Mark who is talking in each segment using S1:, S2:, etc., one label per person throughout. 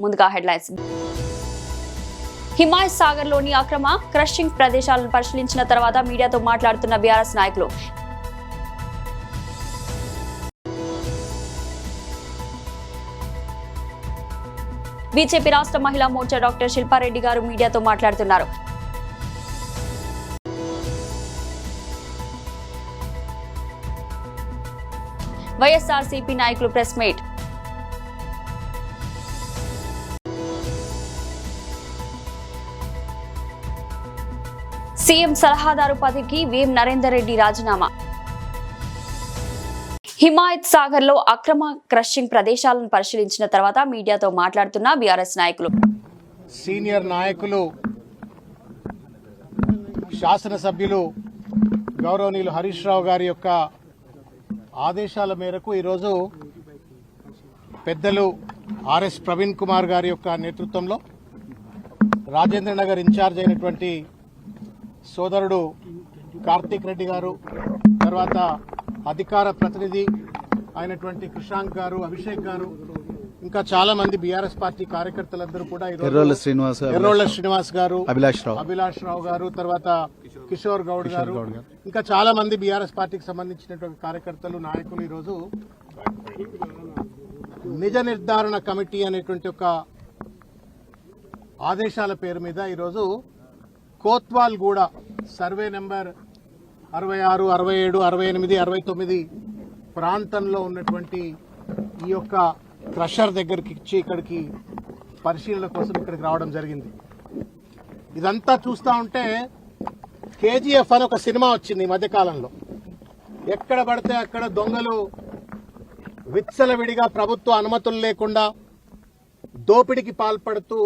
S1: ముందుగా హెడ్లైన్స్. హిమాయత్ సాగర్ లోని అక్రమ క్రషింగ్ ప్రదేశాలను పరిశీలించిన తర్వాత మీడియాతో మాట్లాడుతున్న బీఆర్ఎస్ నాయకులు. బీజేపీ రాష్ట్ర మహిళా మోర్చా డాక్టర్ శిల్పారెడ్డి గారు మీడియాతో మాట్లాడుతున్నారు. వైఎస్ఆర్సీపీ నాయకులు ప్రెస్ మీట్. సీఎం సలహాదారు పదవికి వేం నరేందర్ రెడ్డి రాజీనామా. హిమాయత్ సాగర్ లో అక్రమ క్రషింగ్ ప్రదేశాలను పరిశీలించిన తర్వాత మీడియాతో మాట్లాడుతున్న బీఆర్ఎస్ నాయకులు.
S2: సీనియర్ నాయకులు, శాసనసభ్యులు గౌరవనీయులు హరీష్ రావు గారి యొక్క ఆదేశాల మేరకు ఈరోజు పెద్దలు ఆర్ఎస్ ప్రవీణ్ కుమార్ గారి యొక్క నేతృత్వంలో రాజేంద్రనగర్ ఇన్ఛార్జ్ అయినటువంటి సోదరుడు కార్తీక్ రెడ్డి గారు, తర్వాత అధికార ప్రతినిధి అయినటువంటి కృషాంక్ గారు, అభిషేక్ గారు, ఇంకా చాలా మంది బీఆర్ఎస్ పార్టీ కార్యకర్తలందరూ కూడా ఎర్రోళ్ల శ్రీనివాస్ గారు, అభిలాష్ రావు గారు, తర్వాత కిషోర్ గౌడ్ గారు, ఇంకా చాలా మంది బీఆర్ఎస్ పార్టీకి సంబంధించినటువంటి కార్యకర్తలు, నాయకులు ఈరోజు నిజ నిర్ధారణ కమిటీ అనేటువంటి ఒక ఆదేశాల పేరు మీద ఈరోజు కోత్వాల్ గూడ సర్వే నెంబర్ 66, 67, 68, 69 ప్రాంతంలో ఉన్నటువంటి ఈ యొక్క క్రషర్ దగ్గరికి ఇచ్చి ఇక్కడికి పరిశీలన కోసం ఇక్కడికి రావడం జరిగింది. ఇదంతా చూస్తూ ఉంటే కేజీఎఫ్ అని ఒక సినిమా వచ్చింది ఈ మధ్యకాలంలో. ఎక్కడ పడితే అక్కడ దొంగలు విచ్చలవిడిగా ప్రభుత్వ అనుమతులు లేకుండా దోపిడికి పాల్పడుతూ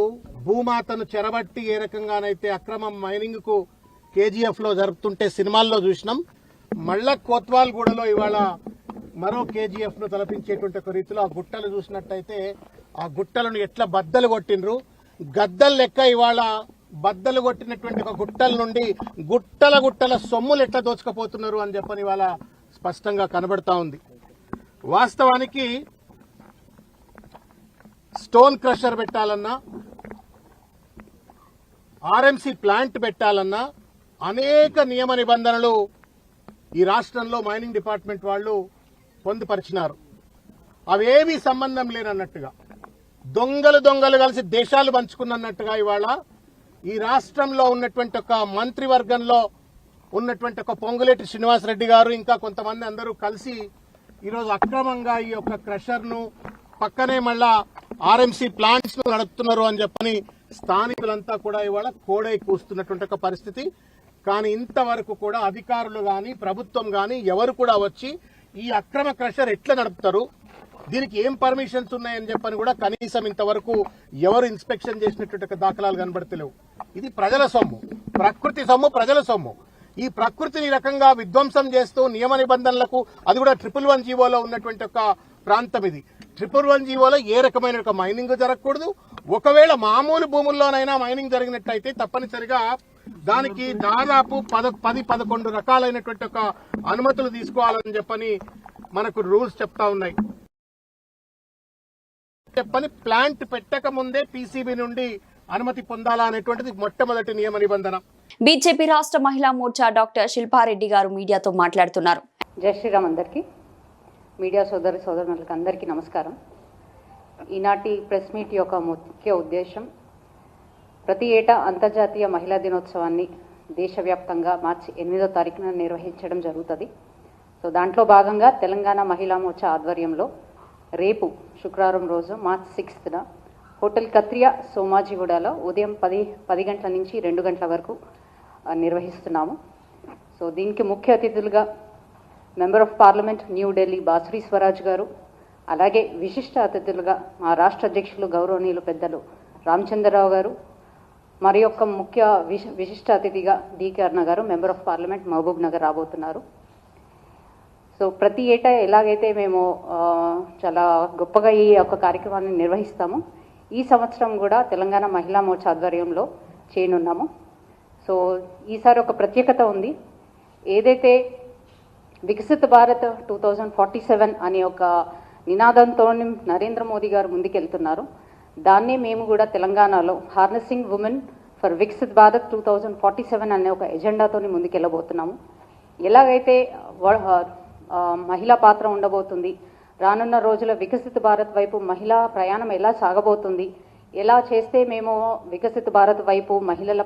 S2: భూమాతను చెరబట్టి ఏ రకంగానైతే అక్రమ మైనింగ్ కు కేజీఎఫ్ లో జరుపుతుంటే సినిమాల్లో చూసినాం. మళ్ళా కోత్వాల్ గూడలో ఇవాళ మరో కేజీఎఫ్ ను తలపించేటువంటి ఒక రీతిలో ఆ గుట్టలు చూసినట్టయితే ఆ గుట్టలను ఎట్లా బద్దలు కొట్టినరు, గద్దలు లెక్క ఇవాళ బద్దలు కొట్టినటువంటి ఒక గుట్టల నుండి గుట్టల సొమ్ములు ఎట్లా దోచుకపోతున్నారు అని చెప్పని ఇవాళ స్పష్టంగా కనబడతా ఉంది. వాస్తవానికి స్టోన్ క్రషర్ పెట్టాలన్నా, ఆర్ఎంసీ ప్లాంట్ పెట్టాలన్నా అనేక నియమ నిబంధనలు ఈ రాష్ట్రంలో మైనింగ్ డిపార్ట్మెంట్ వాళ్ళు పొందుపరిచినారు. అవేమీ సంబంధం లేనన్నట్టుగా దొంగలు కలిసి దేశాలు పంచుకున్నట్టుగా ఇవాళ ఈ రాష్ట్రంలో ఉన్నటువంటి ఒక మంత్రివర్గంలో ఉన్నటువంటి ఒక పొంగులేటి శ్రీనివాసరెడ్డి గారు, ఇంకా కొంతమంది అందరూ కలిసి ఈరోజు అక్రమంగా ఈ యొక్క క్రషర్ ను పక్కనే మళ్ళా ఆర్ఎంసీ ప్లాంట్స్ ను నడుపుతున్నారు అని చెప్పని స్థానికులంతా కూడా ఇవాళ కోడై కూస్తున్నటువంటి ఒక పరిస్థితి. కానీ ఇంతవరకు కూడా అధికారులు గాని ప్రభుత్వం గాని ఎవరు కూడా వచ్చి ఈ అక్రమ క్రషర్ ఎట్లా నడుపుతారు, దీనికి ఏం పర్మిషన్స్ ఉన్నాయని చెప్పని కూడా కనీసం ఇంతవరకు ఎవరు ఇన్స్పెక్షన్ చేసినటువంటి దాఖలాలు కనబడతలేవు. ఇది ప్రజల సొమ్ము, ప్రకృతి సొమ్ము, ప్రజల సొమ్ము. ఈ ప్రకృతిని రకంగా విధ్వంసం చేస్తూ నియమ నిబంధనలకు, అది కూడా 111 జీవోలో ఉన్నటువంటి ఒక ప్రాంతం ఇది. 111 జీవోలో ఏ రకమైన ఒక మైనింగ్ జరగకూడదు. ఒకవేళ మామూలు భూముల్లోనైనా మైనింగ్ జరిగినట్టయితే తప్పనిసరిగా దానికి దాదాపు 10-11 రకాలైనటువంటి ఒక అనుమతులు తీసుకోవాలని చెప్పని మనకు రూల్స్ చెప్తా ఉన్నాయి. చెప్పని ప్లాంట్ పెట్టక ముందే పీసీబీ నుండి అనుమతి పొందాలా అనేటువంటిది మొట్టమొదటి నియమ నిబంధన.
S1: బీజేపీ రాష్ట్ర మహిళా మోర్చా డాక్టర్ శిల్పారెడ్డి గారు మీడియాతో మాట్లాడుతున్నారు.
S3: జై శ్రీరామ్. అందరికీ, మీడియా సోదరులకు అందరికీ నమస్కారం. ఈనాటి ప్రెస్ మీట్ యొక్క ముఖ్య ఉద్దేశం, ప్రతి ఏటా అంతర్జాతీయ మహిళా దినోత్సవాన్ని దేశవ్యాప్తంగా మార్చి 8వ తారీఖున నిర్వహించడం జరుగుతుంది. సో దాంట్లో భాగంగా తెలంగాణ మహిళా మోర్చా ఆధ్వర్యంలో రేపు శుక్రవారం రోజు మార్చి 6న హోటల్ కత్రియా సోమాజిగూడలో ఉదయం 10 గంటల నుంచి 2 గంటల వరకు నిర్వహిస్తున్నాము. సో దీనికి ముఖ్య అతిథులుగా member of parliament New Delhi Bansuri Swaraj గారు, అలాగే విశిష్ట అతిథులుగా మా రాష్ట్ర అధ్యక్షులు గౌరవనీయులు పెద్దలు రామచంద్రరావు గారు, మరి యొక్క ముఖ్య విశిష్ట అతిథిగా డికే అరుణ గారు, member of parliament Mahbubnagar రాబోతున్నారు. సో ప్రతి ఏటా ఎలాగైతే మేము చాలా గొప్పగా ఈ యొక్క కార్యక్రమాన్ని నిర్వహిస్తాము, ఈ సంవత్సరం కూడా తెలంగాణ మహిళా మోర్చా ఆధ్వర్యంలో చేయనున్నాము. సో ఈసారి ఒక ప్రత్యేకత ఉంది. ఏదైతే వికసిత భారత్ 2047 అనే ఒక నినాదంతో నరేంద్ర మోదీ గారు ముందుకెళ్తున్నారు, దాన్నే మేము కూడా తెలంగాణలో harnessing women for Viksit Bharat 2047 అనే ఒక ఎజెండాతోని ముందుకెళ్ళబోతున్నాము. ఎలాగైతే మహిళా పాత్ర ఉండబోతుంది, రానున్న రోజుల వికసిత్ భారత్ వైపు మహిళా ప్రయాణం ఎలా సాగబోతుంది, ఎలా చేస్తే మేము వికసిత్ భారత్ వైపు మహిళల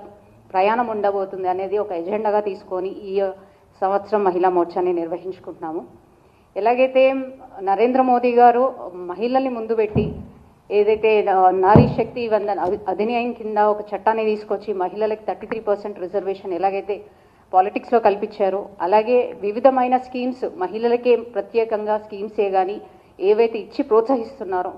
S3: ప్రయాణం ఉండబోతుంది అనేది ఒక ఎజెండాగా తీసుకొని ఈ సంవత్సరం మహిళా మోర్చాని నిర్వహించుకుంటున్నాము. ఎలాగైతే నరేంద్ర మోదీ గారు మహిళల్ని ముందు పెట్టి ఏదైతే నారీ శక్తి వందన్ అధినియం కింద ఒక చట్టాన్ని తీసుకొచ్చి మహిళలకు 33% రిజర్వేషన్ ఎలాగైతే పాలిటిక్స్లో కల్పించారో, అలాగే వివిధమైన స్కీమ్స్ మహిళలకే ప్రత్యేకంగా స్కీమ్సే కానీ ఏవైతే ఇచ్చి ప్రోత్సహిస్తున్నారో,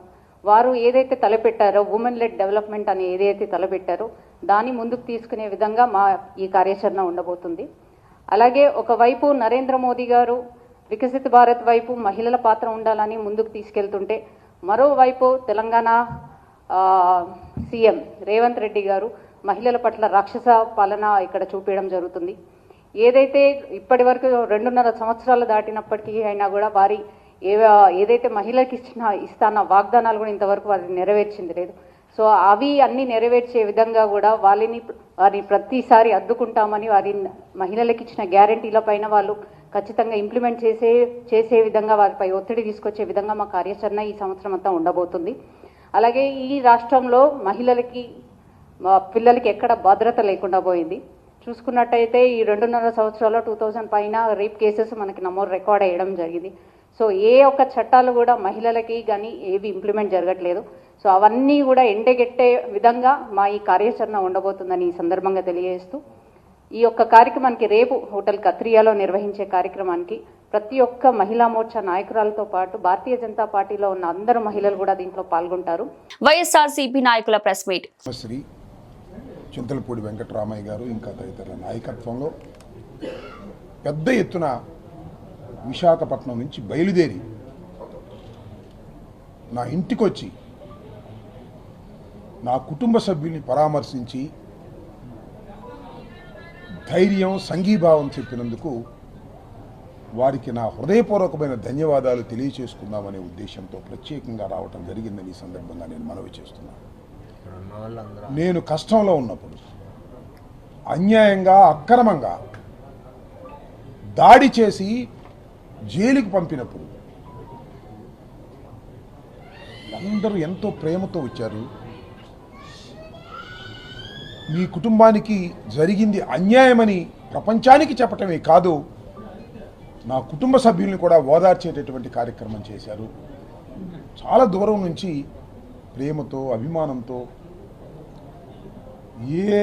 S3: వారు ఏదైతే తలపెట్టారో ఉమెన్ లెడ్ డెవలప్మెంట్ అని ఏదైతే తలపెట్టారో దాన్ని ముందుకు తీసుకునే విధంగా మా ఈ కార్యాచరణ ఉండబోతుంది. అలాగే ఒకవైపు నరేంద్ర మోదీ గారు వికసిత భారత్ వైపు మహిళల పాత్ర ఉండాలని ముందుకు తీసుకెళ్తుంటే, మరోవైపు తెలంగాణ సీఎం రేవంత్ రెడ్డి గారు మహిళల పట్ల రాక్షస పాలన ఇక్కడ చూపించడం జరుగుతుంది. ఏదైతే ఇప్పటి వరకు 2.5 సంవత్సరాలు దాటినప్పటికీ అయినా కూడా వారి ఏదైతే మహిళలకు ఇస్తాన్న వాగ్దానాలు కూడా ఇంతవరకు వారిని నెరవేర్చింది లేదు. సో అవి అన్ని నెరవేర్చే విధంగా కూడా వారిని ప్రతిసారి అద్దుకుంటామని వారి మహిళలకు ఇచ్చిన గ్యారంటీల పైన వాళ్ళు ఖచ్చితంగా ఇంప్లిమెంట్ చేసే విధంగా వారిపై ఒత్తిడి తీసుకొచ్చే విధంగా మా కార్యాచరణ ఈ సంవత్సరం అంతా ఉండబోతుంది. అలాగే ఈ రాష్ట్రంలో మహిళలకి పిల్లలకి ఎక్కడ భద్రత లేకుండా పోయింది. చూసుకున్నట్టయితే ఈ 2.5 సంవత్సరాల్లో 2000 పైన రేప్ కేసెస్ మనకి రికార్డ్ అయ్యడం జరిగింది. సో ఏ ఒక్క చట్టాలు కూడా మహిళలకి కానీ ఏవి ఇంప్లిమెంట్ జరగట్లేదు. సో అవన్నీ కూడా ఎండగెట్టే విధంగా మా ఈ కార్యాచరణ ఉండబోతుందని ఈ సందర్భంగా తెలియజేస్తూ, ఈ యొక్క కార్యక్రమానికి రేపు హోటల్ కత్రియాలో నిర్వహించే కార్యక్రమానికి ప్రతి ఒక్క మహిళా మోర్చా నాయకురాలతో పాటు భారతీయ జనతా పార్టీలో ఉన్న అందరు మహిళలు కూడా దీంట్లో పాల్గొంటారు.
S1: వైఎస్ఆర్సీపీ నాయకుల ప్రెస్ మీట్.
S4: శ్రీ చింతలపూడి వెంకటరామయ్య గారు ఇంకా తదితరుల నాయకత్వంలో పెద్ద ఎత్తున విశాఖపట్నం నుంచి బయలుదేరి నా ఇంటికొచ్చి నా కుటుంబ సభ్యుల్ని పరామర్శించి ధైర్యం సంఘీభావం చెప్పినందుకు వారికి నా హృదయపూర్వకమైన ధన్యవాదాలు తెలియచేసుకుందామనే ఉద్దేశంతో ప్రత్యేకంగా రావటం జరిగిందని ఈ సందర్భంగా నేను మనవి చేస్తున్నాను. నేను కష్టంలో ఉన్నప్పుడు అన్యాయంగా అక్రమంగా దాడి చేసి జైలుకు పంపినప్పుడు అందరూ ఎంతో ప్రేమతో వచ్చారు. మీ కుటుంబానికి జరిగింది అన్యాయమని ప్రపంచానికి చెప్పటమే కాదు, నా కుటుంబ సభ్యుల్ని కూడా ఓదార్చేటటువంటి కార్యక్రమం చేశారు. చాలా దూరం నుంచి ప్రేమతో అభిమానంతో ఏ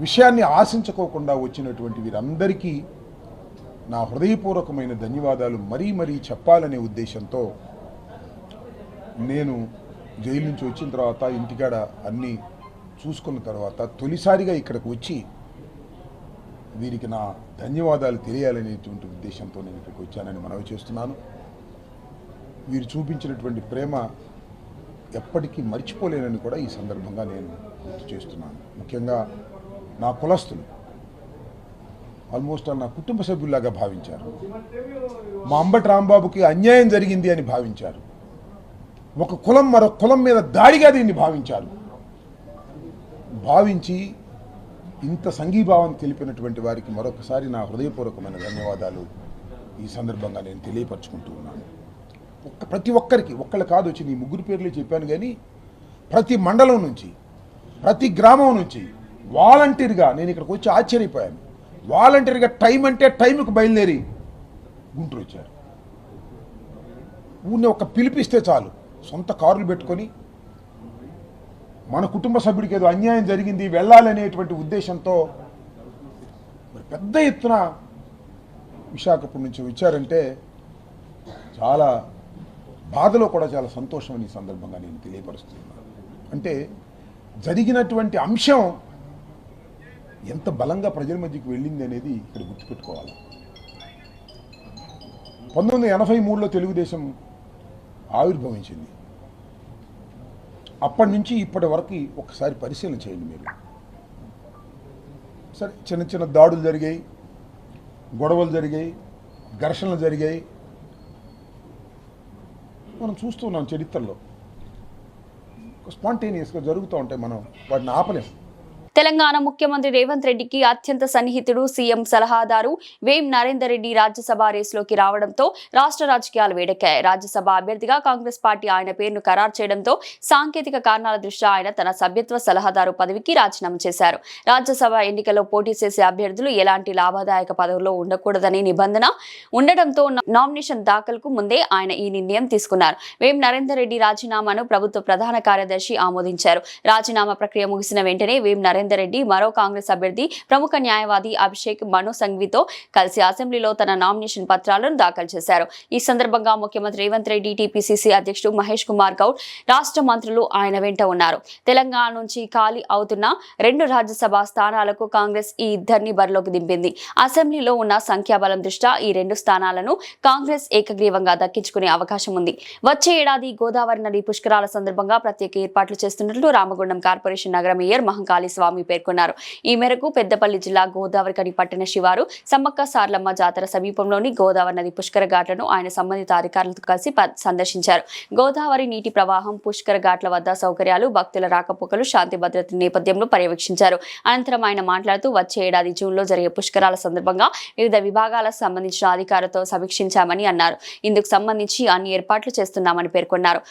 S4: విషయాన్ని ఆశించుకోకుండా వచ్చినటువంటి వీరందరికీ నా హృదయపూర్వకమైన ధన్యవాదాలు మరీ మరీ చెప్పాలనే ఉద్దేశంతో నేను జైలు నుంచి వచ్చిన తర్వాత ఇంటికాడ అన్నీ చూసుకున్న తర్వాత తొలిసారిగా ఇక్కడికి వచ్చి వీరికి నా ధన్యవాదాలు తెలియాలనేటువంటి ఉద్దేశంతో నేను ఇక్కడికి వచ్చానని మనవి చేస్తున్నాను. వీరు చూపించినటువంటి ప్రేమ ఎప్పటికీ మర్చిపోలేనని కూడా ఈ సందర్భంగా నేను గుర్తు చేస్తున్నాను. ముఖ్యంగా నా కులస్తులు ఆల్మోస్ట్ నా కుటుంబ సభ్యుల్లాగా భావించారు. మా అంబటి రాంబాబుకి అన్యాయం జరిగింది అని భావించారు. ఒక కులం మరొక కులం మీద దాడిగా దీన్ని భావించి ఇంత సంఘీభావం తెలిపినటువంటి వారికి మరొకసారి నా హృదయపూర్వకమైన ధన్యవాదాలు ఈ సందర్భంగా నేను తెలియపరచుకుంటూ ఉన్నాను. ప్రతి ఒక్కరికి ఒక్కళ్ళు కాదు వచ్చి నీ ముగ్గురు పేర్లు చెప్పాను, కానీ ప్రతి మండలం నుంచి ప్రతి గ్రామం నుంచి వాలంటీర్గా నేను ఇక్కడికి వచ్చి ఆశ్చర్యపోయాను. వాలంటీర్గా టైం అంటే టైంకి బయలుదేరి గుంటూరు వచ్చారు. ఊరిని ఒక పిలిపిస్తే చాలు సొంత కారులు పెట్టుకొని మన కుటుంబ సభ్యుడికి ఏదో అన్యాయం జరిగింది వెళ్ళాలనేటువంటి ఉద్దేశంతో మరి పెద్ద ఎత్తున విశాఖపట్నం నుంచి వచ్చారంటే చాలా బాధలో కూడా చాలా సంతోషం అని ఈ సందర్భంగా నేను తెలియపరుస్తున్నాను. అంటే జరిగినటువంటి అంశం ఎంత బలంగా ప్రజల మధ్యకి వెళ్ళింది అనేది ఇక్కడ గుర్తుపెట్టుకోవాలి. 1983లో తెలుగుదేశం ఆవిర్భవించింది. అప్పటి నుంచి ఇప్పటి వరకు ఒకసారి పరిశీలన చేయండి మీరు. సరే, చిన్న చిన్న దాడులు జరిగాయి, గొడవలు జరిగాయి, ఘర్షణలు జరిగాయి, మనం చూస్తున్నాం చరిత్రలో. స్పాంటేనియస్గా జరుగుతూ ఉంటాయి, మనం వాటిని ఆపలేం.
S1: తెలంగాణ ముఖ్యమంత్రి రేవంత్ రెడ్డికి అత్యంత సన్నిహితుడు సీఎం సలహాదారు వేం నరేందర్ రెడ్డి రాజ్యసభ రేసులోకి రావడంతో రాష్ట్ర రాజకీయాలు వేడెక్కాయి. రాజ్యసభ అభ్యర్థిగా కాంగ్రెస్ పార్టీ ఆయన పేరును ఖరారు చేయడంతో సాంకేతిక కారణాల దృష్ట్యా ఆయన తన సభ్యత్వ సలహాదారు పదవికి రాజీనామా చేశారు. రాజ్యసభ ఎన్నికల్లో పోటీ చేసే అభ్యర్థులు ఎలాంటి లాభదాయక పదవుల్లో ఉండకూడదనే నిబంధన ఉండడంతో నామినేషన్ దాఖలుకు ముందే ఆయన ఈ నిర్ణయం తీసుకున్నారు. వేం నరేందర్ రెడ్డి రాజీనామాను ప్రభుత్వ ప్రధాన కార్యదర్శి ఆమోదించారు. రాజీనామా ప్రక్రియ ముగిసిన వెంటనే వేం నరేందర్ రెడ్డి మరో కాంగ్రెస్ అభ్యర్థి ప్రముఖ న్యాయవాది అభిషేక్ మను సంఘవితో కలిసి అసెంబ్లీలో తన నామినేషన్ పత్రాలను దాఖలు చేశారు. ఈ సందర్భంగా ముఖ్యమంత్రి రేవంత్ రెడ్డి, టీపీసీసీ అధ్యక్షుడు మహేష్ కుమార్ గౌడ్, రాష్ట్ర మంత్రులు ఆయన వెంట ఉన్నారు. తెలంగాణ నుంచి ఖాళీ అవుతున్న 2 రాజ్యసభ స్థానాలకు కాంగ్రెస్ ఈ ఇద్దరిని బరిలోకి దింపింది. అసెంబ్లీలో ఉన్న సంఖ్యాబలం దృష్ట్యా ఈ 2 స్థానాలను కాంగ్రెస్ ఏకగ్రీవంగా దక్కించుకునే అవకాశం ఉంది. వచ్చే ఏడాది గోదావరి నది పుష్కరాల సందర్భంగా ప్రత్యేక ఏర్పాట్లు చేస్తున్నట్లు రామగుండం కార్పొరేషన్ నగర మేయర్ మహంకాళి స్వామి పేర్కొన్నారు. ఈ మేరకు పెద్దపల్లి జిల్లా గోదావరికని పట్టణ శివారు సమ్మక్క సార్లమ్మ జాతర సమీపంలోని గోదావరి నది పుష్కర ఘాట్లను ఆయన సంబంధిత అధికారులతో కలిసి సందర్శించారు. గోదావరి నీటి ప్రవాహం, పుష్కర ఘాట్ల వద్ద సౌకర్యాలు, భక్తుల రాకపోకలు, శాంతి భద్రత నేపథ్యంలో పర్యవేక్షించారు. అనంతరం ఆయన మాట్లాడుతూ వచ్చే ఏడాది జూన్లో జరిగే పుష్కరాల సందర్భంగా వివిధ విభాగాలకు సంబంధించిన అధికారులతో సమీక్షించామని అన్నారు. ఇందుకు సంబంధించి అన్ని ఏర్పాట్లు చేస్తున్నామని పేర్కొన్నారు.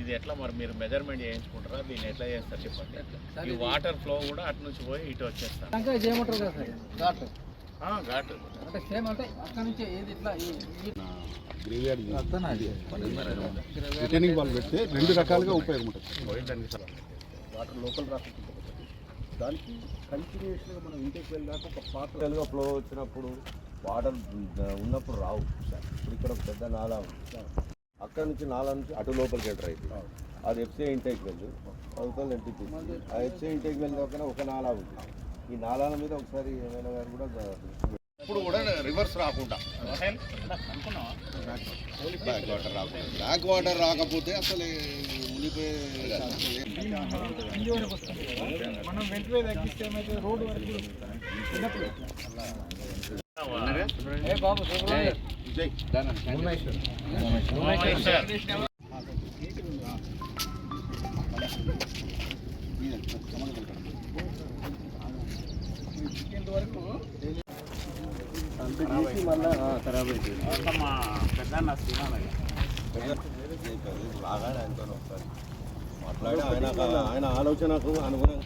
S5: ఇది ఎట్లా మరి మీరు మెజర్మెంట్ చేయించుకుంటారా, దీన్ని ఎట్లా చేస్తారు చెప్పండి. ఈ వాటర్ ఫ్లో కూడా అటు నుంచి పోయి ఇటు వచ్చేస్తారు. ఘాటు అంటే సేమ్ అంటే అక్కడ నుంచి ఏది ఇట్లా
S2: రిటర్నింగ్ వాల్ పెడితే 2 రకాలుగా ఉపయోగం ఉంటుంది.
S6: వాటర్ లోకల్ రాకపోతే దానికి కంటిన్యూస్గా మనం ఇంటికి వెళ్ళాక ఒక పాత్రలుగా ఫ్లో వచ్చినప్పుడు వాటర్ ఉన్నప్పుడు రావు సార్. ఇప్పుడు ఇక్కడ ఒక పెద్ద నాలా ఉంది, అక్కడ నుంచి నాలా నుంచి అటు లోపలికి ఎంటర్ అవుతుంది. అది ఎఫ్సీఐ ఇంటేక్ వెళ్ళు, అవతల ఎన్టీపీ. ఆ ఎఫ్సీఐ ఇంటేక్ వెళ్ళి కాకుండా ఒక నాలా ఉంది. ఈ నాలాల మీద ఒకసారి ఏమైనా గారు కూడా
S2: ఇప్పుడు కూడా రివర్స్ రాకుండా
S6: బ్లాక్ వాటర్ రాకపోతే అసలు
S7: మనం వెంటనే తగ్గిస్తే ఏమైతే రోడ్డు వరకు
S6: మళ్ళీ ఖరాబ్ అవుతుంది. బాగా ఆయనతో ఒకసారి మాట్లాడి ఆయన ఆలోచనకు అనుగుణంగా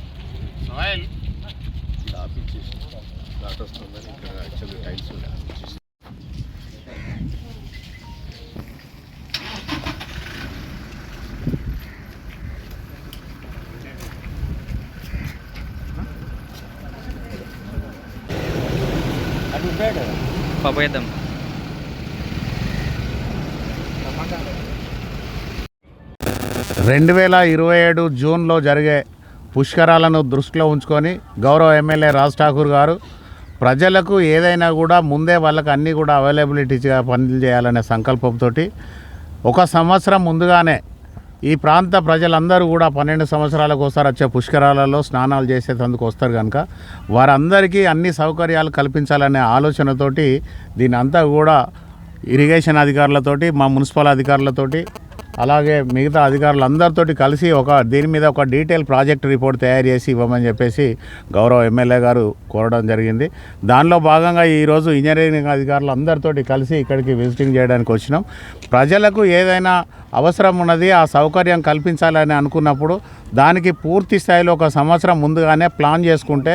S6: ఆపిచ్చేసి ఘాట్ వస్తుందని ఇక్కడ యాక్చువల్లీ టైల్స్
S8: పప్పేద్దాం.
S2: 2027 జూన్లో జరిగే పుష్కరాలను దృష్టిలో ఉంచుకొని గౌరవ ఎమ్మెల్యే రాజ్ ఠాకూర్ గారు ప్రజలకు ఏదైనా కూడా ముందే వాళ్ళకి అన్నీ కూడా అవైలబిలిటీగా పనులు చేయాలనే సంకల్పంతో 1 సంవత్సరం ముందుగానే ఈ ప్రాంత ప్రజలందరూ కూడా 12 సంవత్సరాలకు ఒకసారి వచ్చే పుష్కరాలలో స్నానాలు చేసేందుకు వస్తారు కనుక వారందరికీ అన్ని సౌకర్యాలు కల్పించాలనే ఆలోచనతోటి దీని అంతా కూడా ఇరిగేషన్ అధికారులతోటి, మా మున్సిపల్ అధికారులతోటి, అలాగే మిగతా అధికారులందరితోటి కలిసి దీని మీద ఒక డీటెయిల్ ప్రాజెక్ట్ రిపోర్ట్ తయారు చేసి ఇవ్వమని చెప్పేసి గౌరవ ఎమ్మెల్యే గారు కోరడం జరిగింది. దానిలో భాగంగా ఈరోజు ఇంజనీరింగ్ అధికారులు అందరితోటి కలిసి ఇక్కడికి విజిటింగ్ చేయడానికి వచ్చినాం. ప్రజలకు ఏదైనా అవసరం ఉన్నది, ఆ సౌకర్యం కల్పించాలని అనుకున్నప్పుడు దానికి పూర్తి స్థాయిలో 1 సంవత్సరం ముందుగానే ప్లాన్ చేసుకుంటే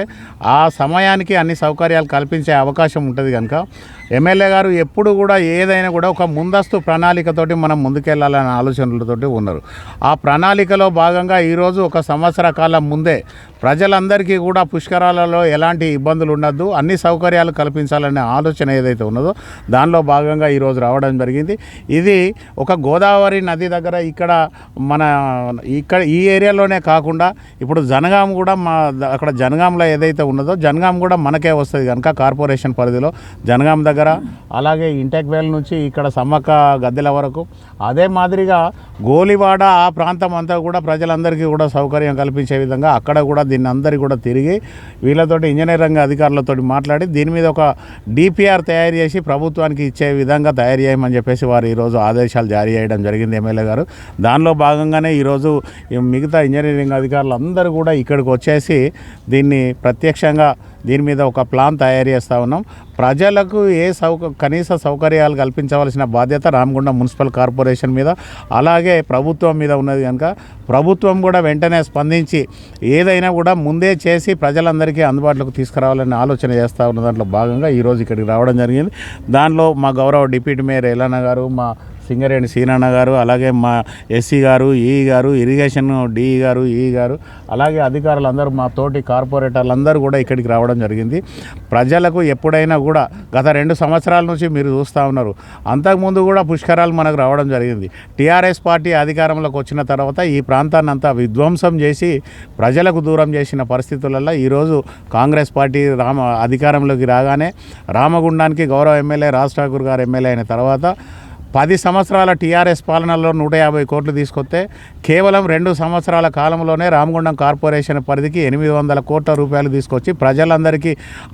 S2: ఆ సమయానికి అన్ని సౌకర్యాలు కల్పించే అవకాశం ఉంటుంది. కనుక ఎమ్మెల్యే గారు ఎప్పుడు కూడా ఏదైనా కూడా ఒక ముందస్తు ప్రణాళికతోటి మనం ముందుకెళ్లాలనే ఆలోచనలతోటి ఉన్నారు. ఆ ప్రణాళికలో భాగంగా ఈరోజు 1 సంవత్సర కాలం ముందే ప్రజలందరికీ కూడా పుష్కరాలలో ఎలాంటి ఇబ్బందులు ఉండద్దు, అన్ని సౌకర్యాలు కల్పించాలనే ఆలోచన ఏదైతే ఉన్నదో దానిలో భాగంగా ఈరోజు రావడం జరిగింది. ఇది ఒక గోదావరి నది దగ్గర ఇక్కడ ఈ ఏరియాలోనే కాకుండా ఇప్పుడు జనగాం కూడా అక్కడ జనగాంలో ఏదైతే ఉన్నదో జనగాం కూడా మనకే వస్తుంది కనుక కార్పొరేషన్ పరిధిలో జనగాం దగ్గర, అలాగే ఇంటెక్ వేల్ నుంచి ఇక్కడ సమ్మక్క గద్దెల వరకు,
S9: అదే మాదిరిగా గోలివాడ ఆ ప్రాంతం అంతా కూడా ప్రజలందరికీ కూడా సౌకర్యం కల్పించే విధంగా అక్కడ కూడా దీన్ని అందరికీ కూడా తిరిగి వీళ్ళతోటి ఇంజనీరింగ్ అధికారులతో మాట్లాడి దీని మీద ఒక డిపిఆర్ తయారు చేసి ప్రభుత్వానికి ఇచ్చే విధంగా తయారు చేయమని చెప్పేసి వారు ఈరోజు ఆదేశాలు జారీ చేయడం జరిగింది ఎమ్మెల్యే గారు. దానిలో భాగంగానే ఈరోజు మిగతా ఇంజనీరింగ్ అధికారులు అందరూ కూడా ఇక్కడికి వచ్చేసి దీన్ని ప్రత్యక్షంగా దీని మీద ఒక ప్లాన్ తయారు చేస్తూ ఉన్నాం. ప్రజలకు కనీస సౌకర్యాలు కల్పించవలసిన బాధ్యత రామగుండం మున్సిపల్ కార్పొరేషన్ మీద అలాగే ప్రభుత్వం మీద ఉన్నది కనుక ప్రభుత్వం కూడా వెంటనే స్పందించి ఏదైనా కూడా ముందే చేసి ప్రజలందరికీ అందుబాటులోకి తీసుకురావాలని ఆలోచన చేస్తూ ఉన్న దాంట్లో భాగంగా ఈరోజు ఇక్కడికి రావడం జరిగింది. దానిలో మా గౌరవ డిప్యూటీ మేయర్ ఎల్లన్న గారు, మా సింగరేణి సీనన్న గారు, అలాగే మా ఎస్సీ గారు, ఈఈ గారు, ఇరిగేషన్ డిఈ గారు, ఈఈ గారు, అలాగే అధికారులందరూ మా తోటి కార్పొరేటర్లందరూ కూడా ఇక్కడికి రావడం జరిగింది. ప్రజలకు ఎప్పుడైనా కూడా గత 2 సంవత్సరాల నుంచి మీరు చూస్తూ ఉన్నారు, అంతకుముందు కూడా పుష్కరాలు మనకు రావడం జరిగింది. టీఆర్ఎస్ పార్టీ అధికారంలోకి వచ్చిన తర్వాత ఈ ప్రాంతాన్ని అంతా విధ్వంసం చేసి ప్రజలకు దూరం చేసిన పరిస్థితులలో ఈరోజు కాంగ్రెస్ పార్టీ అధికారంలోకి రాగానే రామగుండానికి గౌరవ ఎమ్మెల్యే రాజ్ ఠాకూర్ గారు ఎమ్మెల్యే అయిన తర్వాత 10 సంవత్సరాల టీఆర్ఎస్ పాలనలో 150 కోట్లు తీసుకొస్తే కేవలం 2 సంవత్సరాల కాలంలోనే రామగుండం కార్పొరేషన్ పరిధికి 800 కోట్ల రూపాయలు తీసుకొచ్చి ప్రజలందరికీ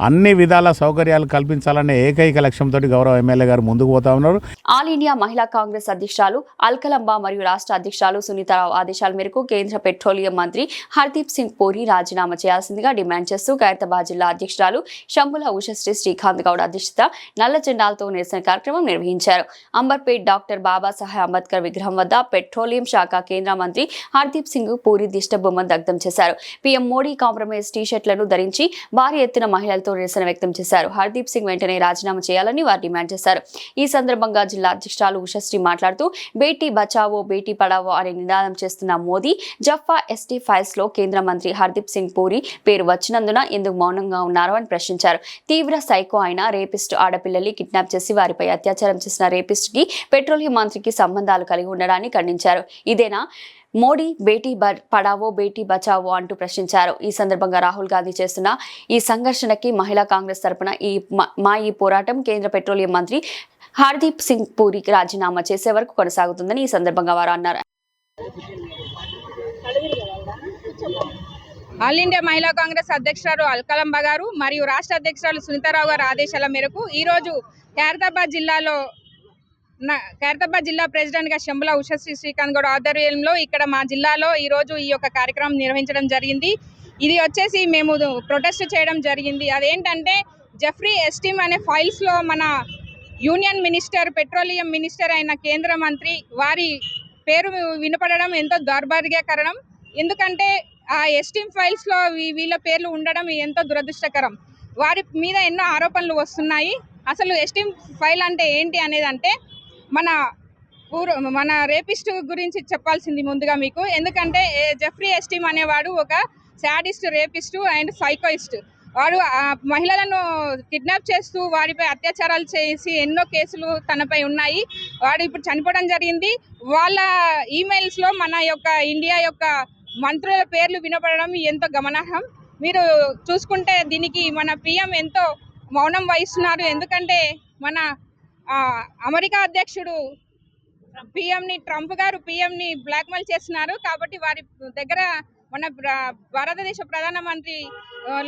S9: అన్ని విధాల సౌకర్యాలు కల్పించాలనే ఏకైక లక్ష్యంతో గౌరవ ఎమ్మెల్యే గారు ముందుకు పోతా ఉన్నారు.
S1: ఆల్ ఇండియా మహిళా కాంగ్రెస్ అధ్యక్షురాలు అల్కలంబ మరియు రాష్ట్ర అధ్యక్షురాలు సునీతారావు ఆదేశాల మేరకు కేంద్ర పెట్రోలియం మంత్రి హర్దీప్ సింగ్ పూరి రాజీనామా చేయాల్సిందిగా డిమాండ్ చేస్తూ ఖైరతాబాద్ జిల్లా అధ్యక్షురాలు శంభుల ఉషశ్రీ శ్రీకాంత్ గౌడ్ అధ్యక్షత నల్ల జెండాలతో నిరసన కార్యక్రమం నిర్వహించారు. అంబర్పేట్ డాక్టర్ బాబాసాహెబ్ అంబేద్కర్ విగ్రహం వద్ద పెట్రోలియం శాఖ కేంద్ర మంత్రి హర్దీప్ సింగ్ పూరి దిష్టబొమ్మను దగ్ధం చేశారు. పీఎం మోడీ కాంప్రమైజ్ టీ-షర్ట్లను ధరించి భారీ ఎత్తున మహిళలతో నిరసన వ్యక్తం చేశారు. హర్దీప్ సింగ్ వెంటనే రాజీనామా చేయాలని వారు డిమాండ్ చేశారు. ఈ సందర్భంగా జిల్లా అధ్యక్షురాలు ఉషశ్రీ మాట్లాడుతూ బేటీ బచావో బేటీ పడావో అనే నినాదం చేస్తున్న మోదీ జఫా ఎస్టీ ఫైల్స్ లో కేంద్ర మంత్రి హర్దీప్ సింగ్ పూరి పేరు వచ్చినందున ఎందుకు మౌనంగా ఉన్నారు అని ప్రశ్నించారు. తీవ్ర సైకో అయిన రేపిస్ట్ ఆడపిల్లల్ని కిడ్నాప్ చేసి వారిపై అత్యాచారం చేసిన రేపిస్ట్ కి పెట్రోలియం మంత్రికి సంబంధాలు కలిగి ఉండడాన్ని ఖండించారు. ఇదేనా మోడీ బేటీ పడావో బేటీ బచావో అంటూ ప్రశ్నించారు. ఈ సందర్భంగా రాహుల్ గాంధీ చేస్తున్న ఈ సంఘర్షణకి మహిళా కాంగ్రెస్ తరపున ఈ పోరాటం కేంద్ర పెట్రోలియం మంత్రి హర్దీప్ సింగ్ పూరికి రాజీనామా చేసే వరకు కొనసాగుతుందని ఈ సందర్భంగా వారు అన్నారు.
S10: ఆల్ ఇండియా మహిళా కాంగ్రెస్ అధ్యక్షురాలు అల్కలంబ గారు మరియు రాష్ట్ర అధ్యక్షురాలు సునీతారావు గారు ఆదేశాల మేరకు ఈరోజు ఖైరతాబాద్ జిల్లా ప్రెసిడెంట్గా శంభుల ఉషశ్రీ శ్రీకాంత్ గౌడ్ ఆధ్వర్యంలో ఇక్కడ మా జిల్లాలో ఈరోజు ఈ యొక్క కార్యక్రమం నిర్వహించడం జరిగింది. ఇది వచ్చేసి మేము ప్రొటెస్ట్ చేయడం జరిగింది. అదేంటంటే జెఫ్రీ ఎస్టీమ్ అనే ఫైల్స్లో మన యూనియన్ మినిస్టర్ పెట్రోలియం మినిస్టర్ అయిన కేంద్ర మంత్రి వారి పేరు వినపడడం ఎంతో దౌర్భాగ్యకరం. ఎందుకంటే ఆ ఎస్టీమ్ ఫైల్స్లో వీళ్ళ పేర్లు ఉండడం ఎంతో దురదృష్టకరం. వారి మీద ఎన్నో ఆరోపణలు వస్తున్నాయి. అసలు ఎస్టీమ్ ఫైల్ అంటే ఏంటి అనేది అంటే మన రేపిస్ట్ గురించి చెప్పాల్సింది ముందుగా మీకు. ఎందుకంటే జెఫ్రీ ఎస్టీమ్ అనేవాడు ఒక శాడిస్ట్, రేపిస్ట్ అండ్ సైకోయిస్ట్. వాడు మహిళలను కిడ్నాప్ చేస్తూ వారిపై అత్యాచారాలు చేసి ఎన్నో కేసులు తనపై ఉన్నాయి. వాడు ఇప్పుడు చనిపోవడం జరిగింది. వాళ్ళ ఈమెయిల్స్లో మన యొక్క ఇండియా యొక్క మంత్రుల పేర్లు వినపడడం ఎంతో గమనార్హం. మీరు చూసుకుంటే దీనికి మన పిఎం ఎంతో మౌనం వహిస్తున్నారు. ఎందుకంటే మన అమెరికా అధ్యక్షుడు ట్రంప్ గారు పిఎంని బ్లాక్మెయిల్ చేస్తున్నారు. కాబట్టి వారి దగ్గర మన భారతదేశ ప్రధానమంత్రి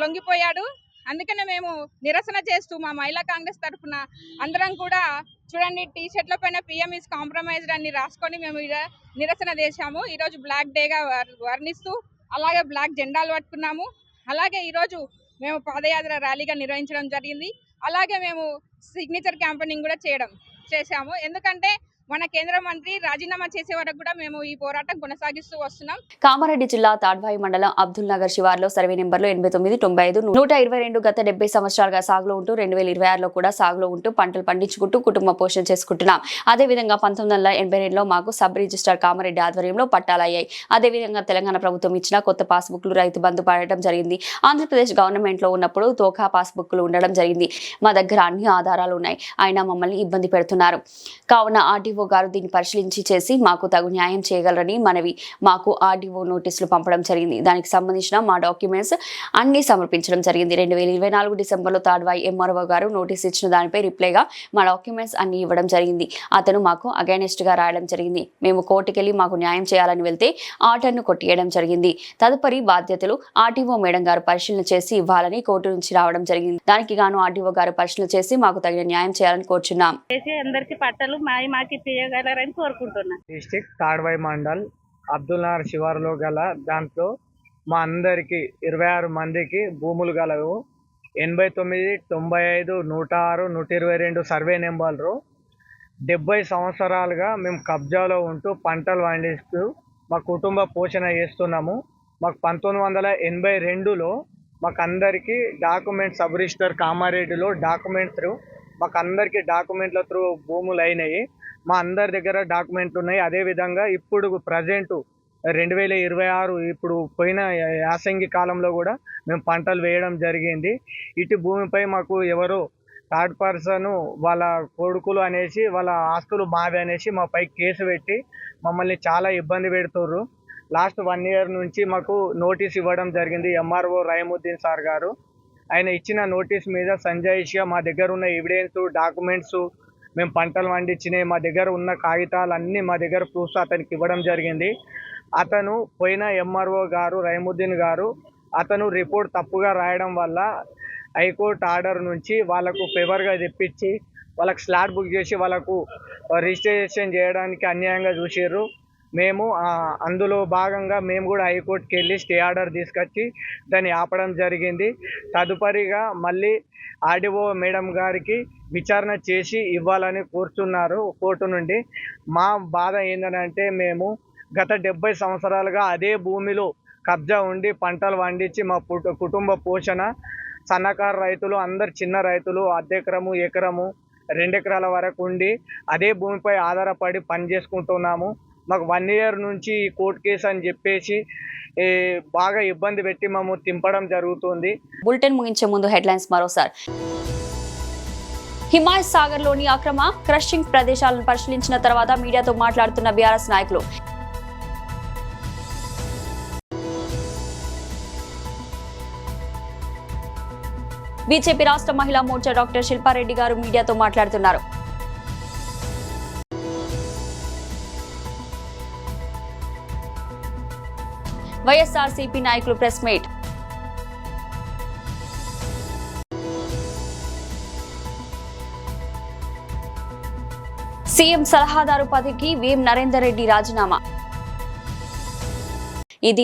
S10: లొంగిపోయాడు. అందుకనే మేము నిరసన చేస్తూ మా మహిళా కాంగ్రెస్ తరఫున అందరం కూడా చూడండి టీ-షర్ట్ల పైన పిఎం ఈజ్ కాంప్రమైజ్డ్ అని రాసుకొని మేము నిరసన చేశాము. ఈరోజు బ్లాక్ డేగా వర్ణిస్తూ అలాగే బ్లాక్ జెండాలు పట్టుకున్నాము. అలాగే ఈరోజు మేము పాదయాత్ర ర్యాలీగా నిర్వహించడం జరిగింది. అలాగే మేము సిగ్నేచర్ క్యాంపెయినింగ్ కూడా చేశాము. ఎందుకంటే మన కేంద్ర మంత్రి రాజీనామా చేసే వరకు కూడా మేము ఈ పోరాటం కొనసాగిస్తూ వస్తున్నాం.
S1: కామారెడ్డి జిల్లా తాడ్వాయి మండలం అబ్దుల్ నగర్ శివార్లో సర్వే నెంబర్లు 89, 95, 122 గత 70 సంవత్సరాలుగా సాగులో ఉంటూ 2026లో కూడా సాగులో ఉంటూ పంటలు పండించుకుంటూ కుటుంబ పోషణ చేసుకుంటున్నాం. అదేవిధంగా 1982లో మాకు సబ్ రిజిస్ట్రార్ కామారెడ్డి ఆధ్వర్యంలో పట్టాలయ్యాయి. అదేవిధంగా తెలంగాణ ప్రభుత్వం ఇచ్చిన కొత్త పాస్బుక్లు రైతు బంధు పడటం జరిగింది. ఆంధ్రప్రదేశ్ గవర్నమెంట్లో ఉన్నప్పుడు తోకా పాస్బుక్లు ఉండడం జరిగింది. మా దగ్గర అన్ని ఆధారాలు ఉన్నాయి, అయినా మమ్మల్ని ఇబ్బంది పెడుతున్నారు. కావున ఆర్టీఓ ఆర్డీఓ గారు దీన్ని పరిశీలించి చేసి మాకు తగు న్యాయం చేయగలరని మనవి. మాకు ఆర్డీఓ నోటీసులు పంపడం జరిగింది. దానికి సంబంధించిన మా డాక్యుమెంట్స్ అన్ని సమర్పించడం జరిగింది. 2024 డిసెంబర్లో తాడ్వాయి ఎంఆర్ఓ గారు నోటీస్ ఇచ్చిన దానిపై రిప్లైగా మా డాక్యుమెంట్స్ అన్ని ఇవ్వడం జరిగింది. అతను మాకు అగైనెస్ట్ గా రాయడం జరిగింది. మేము కోర్టుకెళ్లి మాకు న్యాయం చేయాలని వెళ్తే ఆర్డర్ను కొట్టియడం జరిగింది. తదుపరి బాధ్యతలు ఆర్టీఓ మేడం గారు పరిశీలన చేసి ఇవ్వాలని కోర్టు నుంచి రావడం జరిగింది. దానికి గాను ఆర్టీఓ గారు పరిశీలన చేసి మాకు తగిన న్యాయం చేయాలని కోరుచున్నాం.
S10: అందరికి పట్టలు మాకి తీయగలరని కోరుకుంటున్నాను.
S7: డిస్టిక్ తాడ్వాయి మండల్ అబ్దుల్నగర్ శివారులో గల దాంట్లో మా అందరికి 26 మందికి భూములు గలవు. 89, 95, 106, 122 సర్వే నెంబర్లు. 70 సంవత్సరాలుగా మేము కబ్జాలో ఉంటూ పంటలు పండిస్తూ మా కుటుంబ పోషణ చేస్తున్నాము. మాకు 1982లో మాకు అందరికీ డాక్యుమెంట్ సబ్ రిజిస్టర్ కామారెడ్డిలో డాక్యుమెంట్స్ మాకు అందరికీ డాక్యుమెంట్ల త్రూ భూములు అయినాయి. మా అందరి దగ్గర డాక్యుమెంట్లు ఉన్నాయి. అదేవిధంగా ఇప్పుడు ప్రజెంట్ 2026 ఇప్పుడు పోయిన యాసంగి కాలంలో కూడా మేము పంటలు వేయడం జరిగింది. ఇటు భూమిపై మాకు ఎవరో థర్డ్ పర్సన్ వాళ్ళ కొడుకులు అనేసి వాళ్ళ ఆస్తులు మావి అనేసి మా పై కేసు పెట్టి మమ్మల్ని చాలా ఇబ్బంది పెడుతుర్రు. లాస్ట్ 1 year నుంచి మాకు నోటీస్ ఇవ్వడం జరిగింది ఎంఆర్ఓ రహీముద్దీన్ సార్ గారు. ఆయన ఇచ్చిన నోటీస్ మీద సంజాయిషిగా మా దగ్గర ఉన్న ఎవిడెన్స్ డాక్యుమెంట్స్ మేము పంటలు పండించినాయి మా దగ్గర ఉన్న కాగితాలు అన్నీ మా దగ్గర ప్రూఫ్స్ అతనికి ఇవ్వడం జరిగింది. అతను పోయిన ఎంఆర్ఓ గారు రహీముద్దీన్ గారు అతను రిపోర్ట్ తప్పుగా రాయడం వల్ల హైకోర్టు ఆర్డర్ నుంచి వాళ్ళకు ఫేవర్గా తెప్పించి వాళ్ళకు స్లాట్ బుక్ చేసి వాళ్ళకు రిజిస్ట్రేషన్ చేయడానికి అన్యాయంగా చూసారు. మేము అందులో భాగంగా మేము కూడా హైకోర్టుకి వెళ్ళి స్టే ఆర్డర్ తీసుకొచ్చి దాన్ని ఆపడం జరిగింది. తదుపరిగా మళ్ళీ ఆర్డీఓ మేడం గారికి విచారణ చేసి ఇవ్వాలని కోరుతున్నారు కోర్టు నుండి. మా బాధ ఏంటంటే మేము గత 70 సంవత్సరాలుగా అదే భూమిలో కబ్జా ఉండి పంటలు పండించి మా కుటుంబ పోషణ సన్నకారు రైతులు అందరు చిన్న రైతులు అర్ధెకరము ఎకరము 2 ఎకరాల వరకు ఉండి అదే భూమిపై ఆధారపడి పని చేసుకుంటున్నాము. మాకు 1 year నుంచి ఈ కోర్టు కేసు అని చెప్పేసి బాగా ఇబ్బంది పెట్టి మేము తింపడం జరుగుతుంది.
S1: బులెటిన్ ముగించే ముందు హెడ్లైన్స్ మరోసారి. హిమాయత్ సాగర్ లోని అక్రమ క్రషింగ్ ప్రదేశాలను పరిశీలించిన తర్వాత మీడియాతో మాట్లాడుతున్న బీఆర్ఎస్ నాయకులు. బీజేపీ రాష్ట్ర మహిళా మోర్చా డాక్టర్ శిల్పారెడ్డి గారు మీడియాతో మాట్లాడుతున్నారు. వైఎస్ఆర్సీపీ నాయకులు ప్రెస్ మీట్. సీఎం సలహాదారు పదవికి వేం నరేందర్ రెడ్డి రాజీనామా.